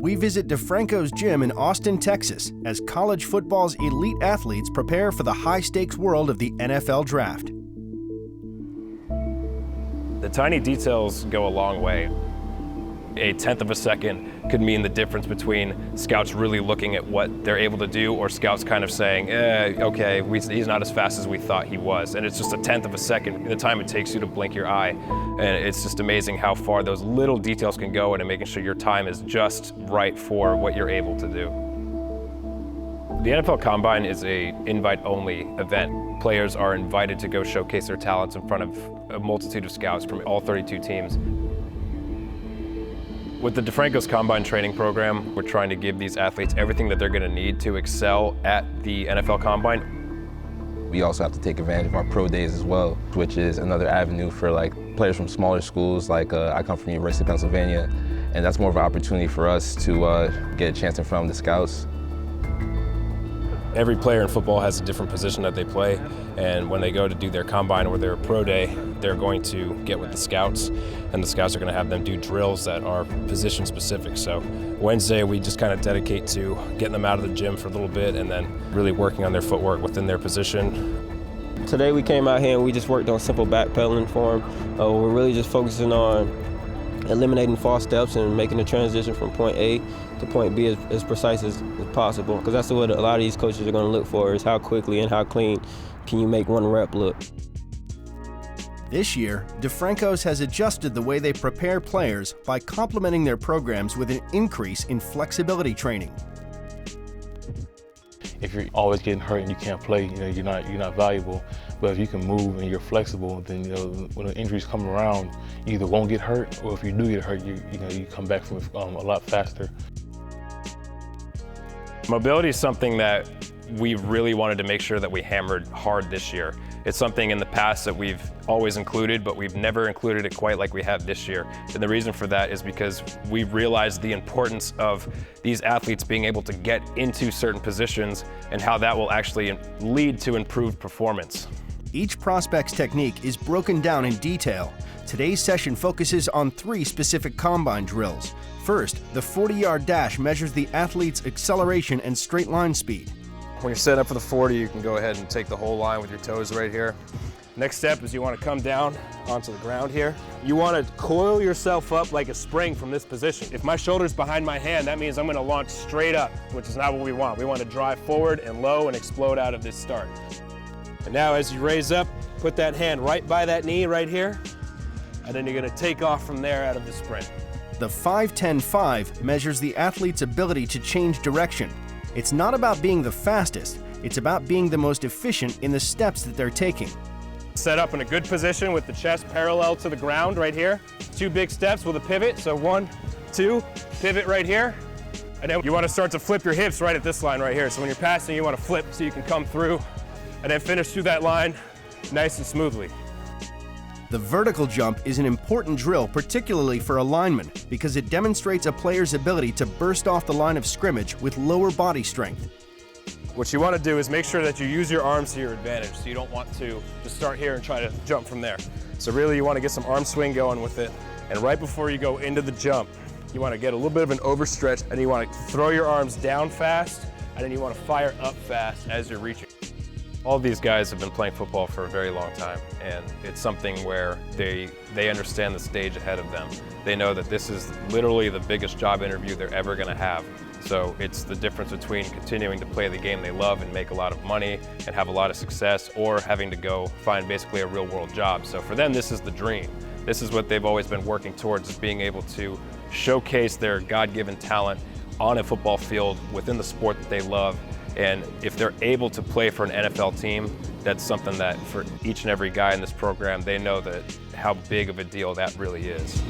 we visit DeFranco's gym in Austin, Texas, as college football's elite athletes prepare for the high-stakes world of the NFL draft. The tiny details go a long way. A tenth of a second could mean the difference between scouts really looking at what they're able to do or scouts kind of saying, okay, he's not as fast as we thought he was. And it's just a tenth of a second, the time it takes you to blink your eye. And it's just amazing how far those little details can go into making sure your time is just right for what you're able to do. The NFL Combine is an invite-only event. Players are invited to go showcase their talents in front of a multitude of scouts from all 32 teams. With the DeFranco's Combine training program, we're trying to give these athletes everything that they're going to need to excel at the NFL Combine. We also have to take advantage of our pro days as well, which is another avenue for players from smaller schools. I come from the University of Pennsylvania, and that's more of an opportunity for us to get a chance in front of the scouts. Every player in football has a different position that they play, and when they go to do their combine or their pro day, they're going to get with the scouts, and the scouts are going to have them do drills that are position specific. So Wednesday we just kind of dedicate to getting them out of the gym for a little bit and then really working on their footwork within their position. Today we came out here and we just worked on simple backpedaling for them. We're really just focusing on eliminating false steps and making the transition from point A to point B as precise as possible, because that's what a lot of these coaches are going to look for, is how quickly and how clean can you make one rep look. This year, DeFranco's has adjusted the way they prepare players by complementing their programs with an increase in flexibility training. If you're always getting hurt and you can't play, you're not valuable. But if you can move and you're flexible, then when the injuries come around, you either won't get hurt, or if you do get hurt, you come back from a lot faster. Mobility is something that we really wanted to make sure that we hammered hard this year. It's something in the past that we've always included, but we've never included it quite like we have this year. And the reason for that is because we realized the importance of these athletes being able to get into certain positions and how that will actually lead to improved performance. Each prospect's technique is broken down in detail. Today's session focuses on 3 specific combine drills. First, the 40-yard dash measures the athlete's acceleration and straight line speed. When you're set up for the 40, you can go ahead and take the whole line with your toes right here. Next step is you want to come down onto the ground here. You want to coil yourself up like a spring from this position. If my shoulder's behind my hand, that means I'm going to launch straight up, which is not what we want. We want to drive forward and low and explode out of this start. And now as you raise up, put that hand right by that knee right here, and then you're going to take off from there out of the sprint. The 5-10-5 measures the athlete's ability to change direction. It's not about being the fastest, it's about being the most efficient in the steps that they're taking. Set up in a good position with the chest parallel to the ground right here. 2 big steps with a pivot, so 1, 2, pivot right here. And then you want to start to flip your hips right at this line right here. So when you're passing, you want to flip so you can come through and then finish through that line nice and smoothly. The vertical jump is an important drill, particularly for a lineman, because it demonstrates a player's ability to burst off the line of scrimmage with lower body strength. What you want to do is make sure that you use your arms to your advantage, so you don't want to just start here and try to jump from there. So really you want to get some arm swing going with it, and right before you go into the jump, you want to get a little bit of an overstretch, and you want to throw your arms down fast, and then you want to fire up fast as you're reaching. All these guys have been playing football for a very long time, and it's something where they understand the stage ahead of them. They know that this is literally the biggest job interview they're ever going to have. So it's the difference between continuing to play the game they love and make a lot of money and have a lot of success, or having to go find basically a real world job. So for them, this is the dream. This is what they've always been working towards, is being able to showcase their God-given talent on a football field within the sport that they love. And if they're able to play for an NFL team, that's something that for each and every guy in this program, they know that how big of a deal that really is.